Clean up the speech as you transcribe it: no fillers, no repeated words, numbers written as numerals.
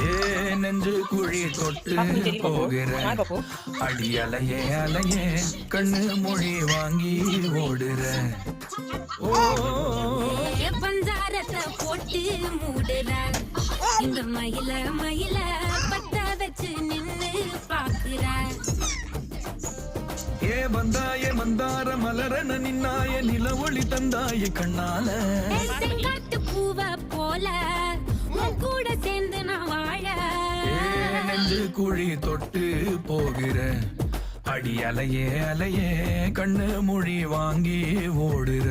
ஏ நெஞ்சு குழி தொட்டு போகிற அடி அலையே அலையே கண்ணு மொழி வாங்கி ஓடுற பஞ்சாரத்தை போட்டு மூடுற இந்த மயில மயில பத்த வச்சு நின்னு பாக்குற ஏ வந்தாய மந்தார மலரன நின்னாய நில ஒளி தந்தாய கண்ணால செங்காட்டு பூவ போல உன் கூட சேர்ந்து நான் வாழ நெஞ்சு குழி தொட்டு போகிற அடி அலையே அலையே கண்ணு மொழி வாங்கி ஓடுற